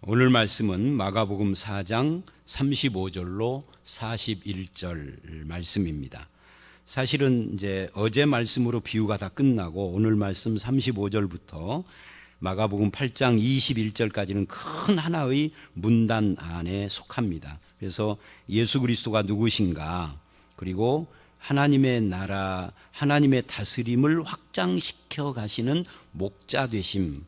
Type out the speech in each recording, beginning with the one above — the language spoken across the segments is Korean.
오늘 말씀은 마가복음 4장 35절로 41절 말씀입니다. 사실은 이제 어제 말씀으로 비유가 다 끝나고 오늘 말씀 35절부터 마가복음 8장 21절까지는 큰 하나의 문단 안에 속합니다. 그래서 예수 그리스도가 누구신가, 그리고 하나님의 나라, 하나님의 다스림을 확장시켜 가시는 목자 되심,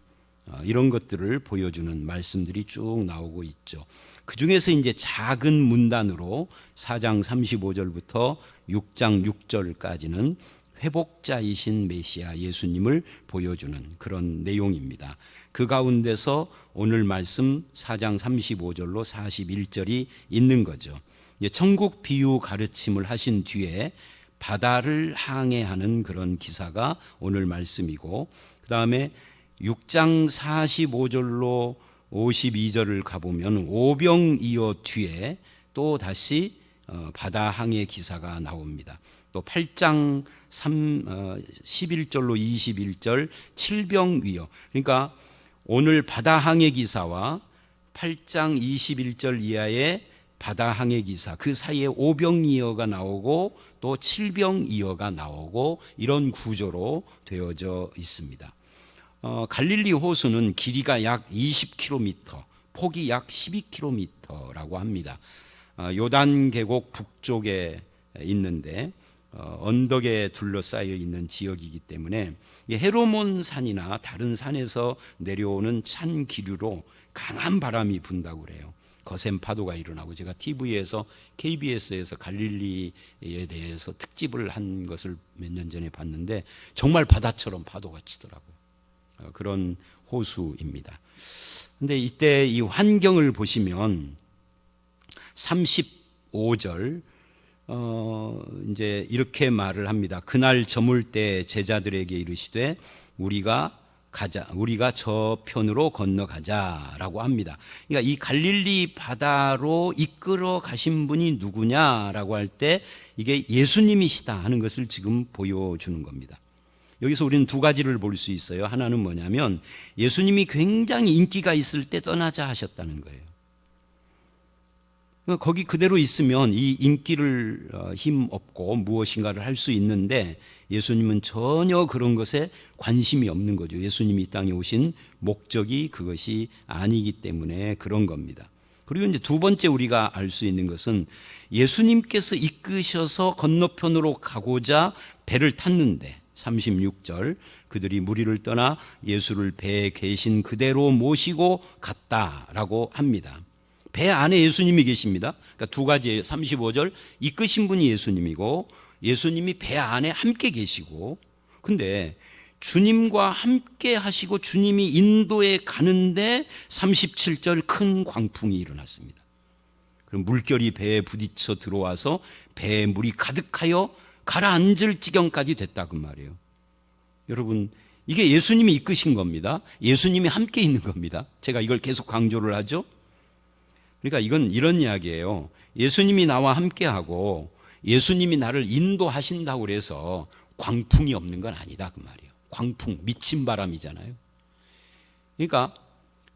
이런 것들을 보여주는 말씀들이 쭉 나오고 있죠. 그 중에서 이제 작은 문단으로 4장 35절부터 6장 6절까지는 회복자이신 메시아 예수님을 보여주는 그런 내용입니다. 그 가운데서 오늘 말씀 4장 35절로 41절이 있는 거죠. 천국 비유 가르침을 하신 뒤에 바다를 항해하는 그런 기사가 오늘 말씀이고, 그 다음에 6장 45절로 52절을 가보면 오병이어 뒤에 또 다시 바다 항해 기사가 나옵니다. 또 8장 11절로 21절 칠병위어, 그러니까 오늘 바다 항해 기사와 8장 21절 이하의 바다 항해 기사, 그 사이에 오병이어가 나오고 또 칠병이어가 나오고, 이런 구조로 되어져 있습니다. 갈릴리 호수는 길이가 약 20km, 폭이 약 12km라고 합니다. 요단 계곡 북쪽에 있는데 언덕에 둘러싸여 있는 지역이기 때문에 헤르몬 산이나 다른 산에서 내려오는 찬 기류로 강한 바람이 분다고 그래요. 거센 파도가 일어나고, 제가 TV에서 KBS에서 갈릴리에 대해서 특집을 한 것을 몇 년 전에 봤는데 정말 바다처럼 파도가 치더라고요. 그런 호수입니다. 근데 이때 이 환경을 보시면 35절 이제 이렇게 말을 합니다. 그날 저물 때 제자들에게 이르시되 우리가 저 편으로 건너가자라고 합니다. 그러니까 이 갈릴리 바다로 이끌어 가신 분이 누구냐라고 할 때 이게 예수님이시다 하는 것을 지금 보여주는 겁니다. 여기서 우리는 두 가지를 볼 수 있어요. 하나는 뭐냐면 예수님이 굉장히 인기가 있을 때 떠나자 하셨다는 거예요. 거기 그대로 있으면 이 인기를 힘없고 무엇인가를 할 수 있는데 예수님은 전혀 그런 것에 관심이 없는 거죠. 예수님이 이 땅에 오신 목적이 그것이 아니기 때문에 그런 겁니다. 그리고 이제 두 번째 우리가 알 수 있는 것은 예수님께서 이끄셔서 건너편으로 가고자 배를 탔는데 36절 그들이 무리를 떠나 예수를 배에 계신 그대로 모시고 갔다라고 합니다. 배 안에 예수님이 계십니다. 그러니까 두 가지예요. 35절 이끄신 분이 예수님이고 예수님이 배 안에 함께 계시고, 근데 주님과 함께 하시고 주님이 인도에 가는데 37절 큰 광풍이 일어났습니다. 그럼 물결이 배에 부딪혀 들어와서 배에 물이 가득하여 가라앉을 지경까지 됐다 그 말이에요. 여러분, 이게 예수님이 이끄신 겁니다. 예수님이 함께 있는 겁니다. 제가 이걸 계속 강조를 하죠. 그러니까 이건 이런 이야기예요. 예수님이 나와 함께하고 예수님이 나를 인도하신다고 그래서 광풍이 없는 건 아니다 그 말이에요. 광풍, 미친 바람이잖아요. 그러니까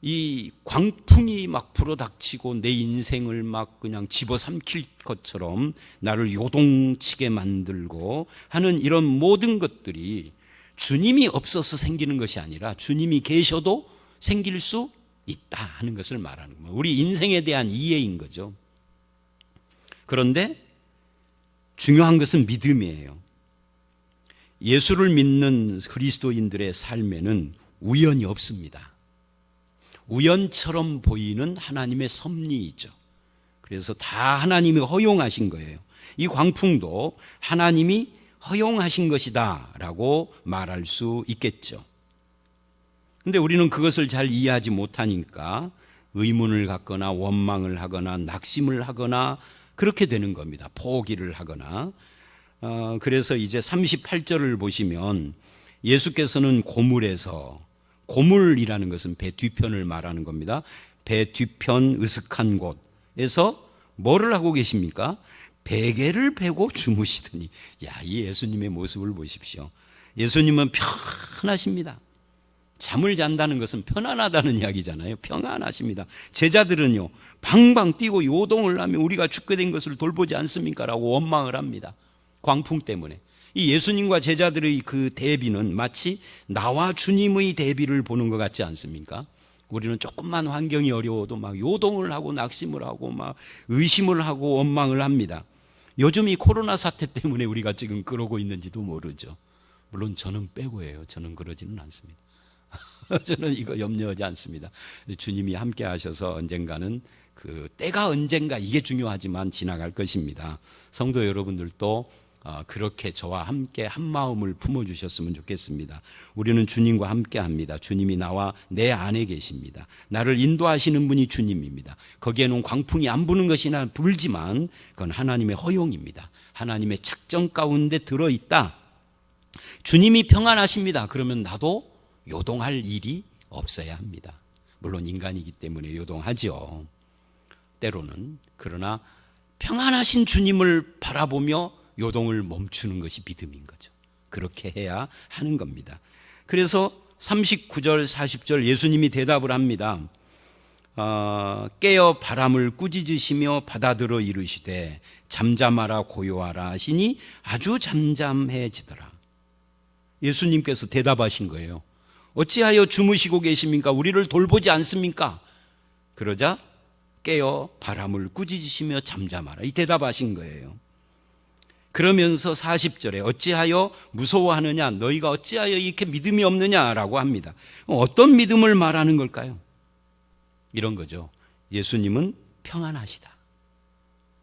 이 광풍이 막 불어닥치고 내 인생을 막 그냥 집어삼킬 것처럼 나를 요동치게 만들고 하는 이런 모든 것들이 주님이 없어서 생기는 것이 아니라 주님이 계셔도 생길 수 있다 하는 것을 말하는 겁니다. 우리 인생에 대한 이해인 거죠. 그런데 중요한 것은 믿음이에요. 예수를 믿는 그리스도인들의 삶에는 우연이 없습니다. 우연처럼 보이는 하나님의 섭리이죠. 그래서 다 하나님이 허용하신 거예요. 이 광풍도 하나님이 허용하신 것이다 라고 말할 수 있겠죠. 그런데 우리는 그것을 잘 이해하지 못하니까 의문을 갖거나 원망을 하거나 낙심을 하거나 그렇게 되는 겁니다. 포기를 하거나. 그래서 이제 38절을 보시면 예수께서는 고물에서, 고물이라는 것은 배 뒤편을 말하는 겁니다. 배 뒤편 으슥한 곳에서 뭐를 하고 계십니까? 베개를 베고 주무시더니, 야, 이 예수님의 모습을 보십시오. 예수님은 편하십니다. 잠을 잔다는 것은 편안하다는 이야기잖아요. 평안하십니다. 제자들은요, 방방 뛰고 요동을 하며 우리가 죽게 된 것을 돌보지 않습니까? 라고 원망을 합니다. 광풍 때문에. 이 예수님과 제자들의 그 대비는 마치 나와 주님의 대비를 보는 것 같지 않습니까? 우리는 조금만 환경이 어려워도 막 요동을 하고 낙심을 하고 막 의심을 하고 원망을 합니다. 요즘 이 코로나 사태 때문에 우리가 지금 그러고 있는지도 모르죠. 물론 저는 빼고예요. 저는 그러지는 않습니다. 저는 이거 염려하지 않습니다. 주님이 함께 하셔서 언젠가는 그 때가 언젠가 이게 중요하지만 지나갈 것입니다. 성도 여러분들도 그렇게 저와 함께 한 마음을 품어주셨으면 좋겠습니다. 우리는 주님과 함께 합니다. 주님이 나와 내 안에 계십니다. 나를 인도하시는 분이 주님입니다. 거기에는 광풍이 안 부는 것이나 불지만 그건 하나님의 허용입니다. 하나님의 작정 가운데 들어있다. 주님이 평안하십니다. 그러면 나도 요동할 일이 없어야 합니다. 물론 인간이기 때문에 요동하죠. 때로는. 그러나 평안하신 주님을 바라보며 요동을 멈추는 것이 믿음인 거죠. 그렇게 해야 하는 겁니다. 그래서 39절 40절 예수님이 대답을 합니다. 깨어 바람을 꾸짖으시며 바다들어 이르시되 잠잠하라 고요하라 하시니 아주 잠잠해지더라. 예수님께서 대답하신 거예요. 어찌하여 주무시고 계십니까? 우리를 돌보지 않습니까? 그러자 깨어 바람을 꾸짖으시며 잠잠하라. 이 대답하신 거예요. 그러면서 40절에 어찌하여 무서워하느냐? 너희가 어찌하여 이렇게 믿음이 없느냐라고 합니다. 어떤 믿음을 말하는 걸까요? 이런 거죠. 예수님은 평안하시다.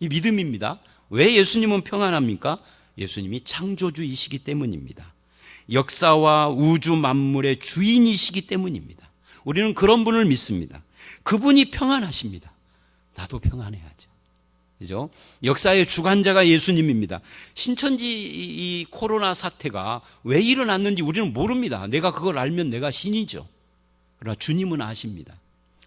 이 믿음입니다. 왜 예수님은 평안합니까? 예수님이 창조주이시기 때문입니다. 역사와 우주 만물의 주인이시기 때문입니다. 우리는 그런 분을 믿습니다. 그분이 평안하십니다. 나도 평안해야죠. 그죠? 역사의 주관자가 예수님입니다. 신천지 이 코로나 사태가 왜 일어났는지 우리는 모릅니다. 내가 그걸 알면 내가 신이죠. 그러나 주님은 아십니다.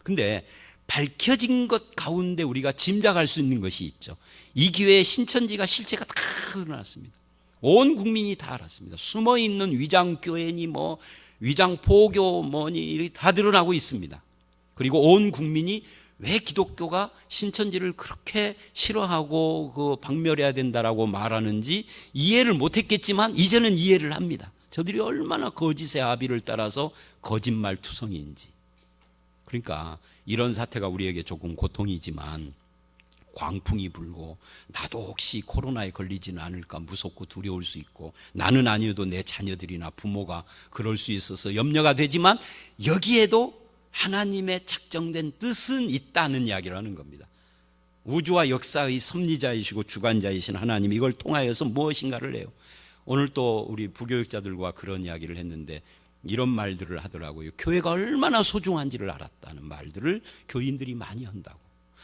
근데 밝혀진 것 가운데 우리가 짐작할 수 있는 것이 있죠. 이 기회에 신천지가 실체가 다 드러났습니다. 온 국민이 다 알았습니다. 숨어있는 위장교회니 뭐 위장포교 뭐니 다 드러나고 있습니다. 그리고 온 국민이 왜 기독교가 신천지를 그렇게 싫어하고 그 박멸해야 된다라고 말하는지 이해를 못했겠지만 이제는 이해를 합니다. 저들이 얼마나 거짓의 아비를 따라서 거짓말투성이인지. 그러니까 이런 사태가 우리에게 조금 고통이지만 광풍이 불고 나도 혹시 코로나에 걸리지는 않을까 무섭고 두려울 수 있고 나는 아니어도 내 자녀들이나 부모가 그럴 수 있어서 염려가 되지만 여기에도 하나님의 작정된 뜻은 있다는 이야기를 하는 겁니다. 우주와 역사의 섭리자이시고 주관자이신 하나님 이걸 통하여서 무엇인가를 해요. 오늘 또 우리 부교육자들과 그런 이야기를 했는데 이런 말들을 하더라고요. 교회가 얼마나 소중한지를 알았다는 말들을 교인들이 많이 한다고.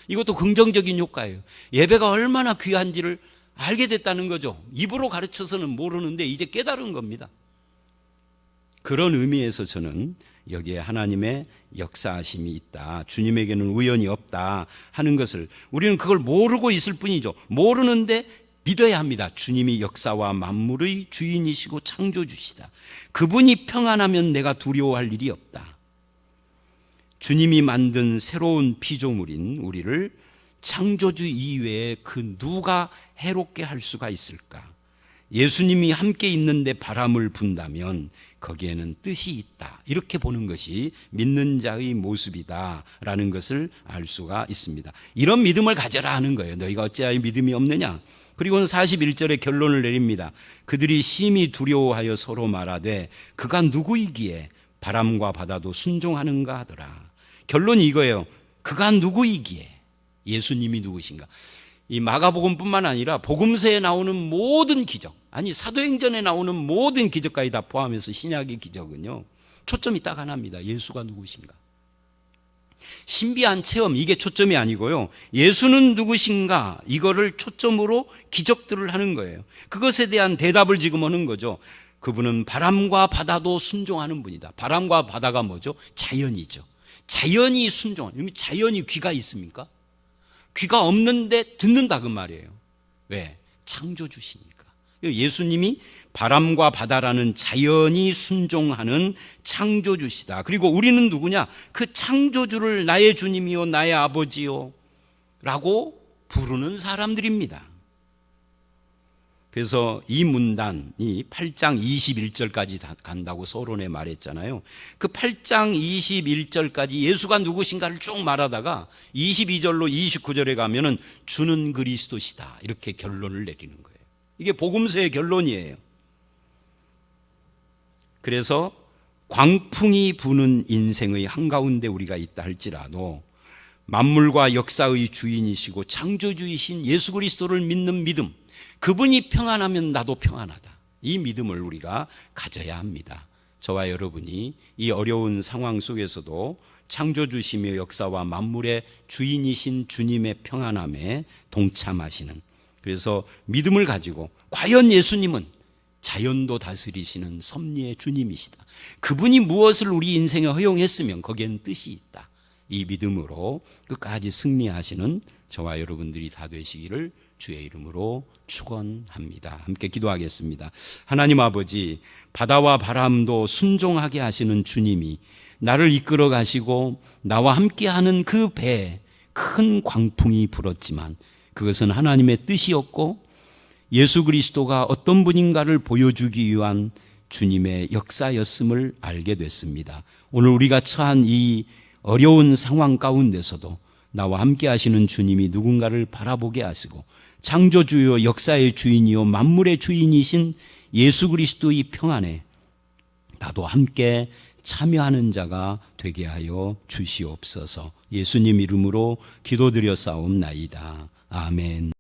이것도 긍정적인 효과예요. 예배가 얼마나 귀한지를 알게 됐다는 거죠. 입으로 가르쳐서는 모르는데 이제 깨달은 겁니다. 그런 의미에서 저는 여기에 하나님의 역사하심이 있다. 주님에게는 우연이 없다 하는 것을 우리는 그걸 모르고 있을 뿐이죠. 모르는데 믿어야 합니다. 주님이 역사와 만물의 주인이시고 창조주시다. 그분이 평안하면 내가 두려워할 일이 없다. 주님이 만든 새로운 피조물인 우리를 창조주 이외에 그 누가 해롭게 할 수가 있을까? 예수님이 함께 있는데 바람을 분다면 거기에는 뜻이 있다. 이렇게 보는 것이 믿는 자의 모습이다라는 것을 알 수가 있습니다. 이런 믿음을 가져라 하는 거예요. 너희가 어찌하여 믿음이 없느냐? 그리고는 41절에 결론을 내립니다. 그들이 심히 두려워하여 서로 말하되 그가 누구이기에 바람과 바다도 순종하는가 하더라. 결론이 이거예요. 그가 누구이기에? 예수님이 누구신가? 이 마가복음뿐만 아니라 복음서에 나오는 모든 기적, 아니 사도행전에 나오는 모든 기적까지 다 포함해서 신약의 기적은요, 초점이 딱 하나입니다. 예수가 누구신가? 신비한 체험, 이게 초점이 아니고요, 예수는 누구신가? 이거를 초점으로 기적들을 하는 거예요. 그것에 대한 대답을 지금 하는 거죠. 그분은 바람과 바다도 순종하는 분이다. 바람과 바다가 뭐죠? 자연이죠. 자연이 순종하는, 자연이 귀가 있습니까? 귀가 없는데 듣는다 그 말이에요. 왜? 창조주시니까. 예수님이 바람과 바다라는 자연이 순종하는 창조주시다. 그리고 우리는 누구냐? 그 창조주를 나의 주님이요 나의 아버지요 라고 부르는 사람들입니다. 그래서 이 문단이 8장 21절까지 간다고 서론에 말했잖아요. 그 8장 21절까지 예수가 누구신가를 쭉 말하다가 22절로 29절에 가면은 주는 그리스도시다 이렇게 결론을 내리는 거예요. 이게 복음서의 결론이에요. 그래서 광풍이 부는 인생의 한가운데 우리가 있다 할지라도 만물과 역사의 주인이시고 창조주이신 예수 그리스도를 믿는 믿음, 그분이 평안하면 나도 평안하다. 이 믿음을 우리가 가져야 합니다. 저와 여러분이 이 어려운 상황 속에서도 창조주시며 역사와 만물의 주인이신 주님의 평안함에 동참하시는, 그래서 믿음을 가지고 과연 예수님은 자연도 다스리시는 섭리의 주님이시다. 그분이 무엇을 우리 인생에 허용했으면 거기에는 뜻이 있다. 이 믿음으로 끝까지 승리하시는 저와 여러분들이 다 되시기를 주의 이름으로 축원합니다. 함께 기도하겠습니다. 하나님 아버지, 바다와 바람도 순종하게 하시는 주님이 나를 이끌어 가시고 나와 함께하는 그 배에 큰 광풍이 불었지만 그것은 하나님의 뜻이었고 예수 그리스도가 어떤 분인가를 보여주기 위한 주님의 역사였음을 알게 됐습니다. 오늘 우리가 처한 이 어려운 상황 가운데서도 나와 함께 하시는 주님이 누군가를 바라보게 하시고 창조주요 역사의 주인이요 만물의 주인이신 예수 그리스도의 평안에 나도 함께 참여하는 자가 되게 하여 주시옵소서. 예수님 이름으로 기도드려 싸움나이다. 아멘.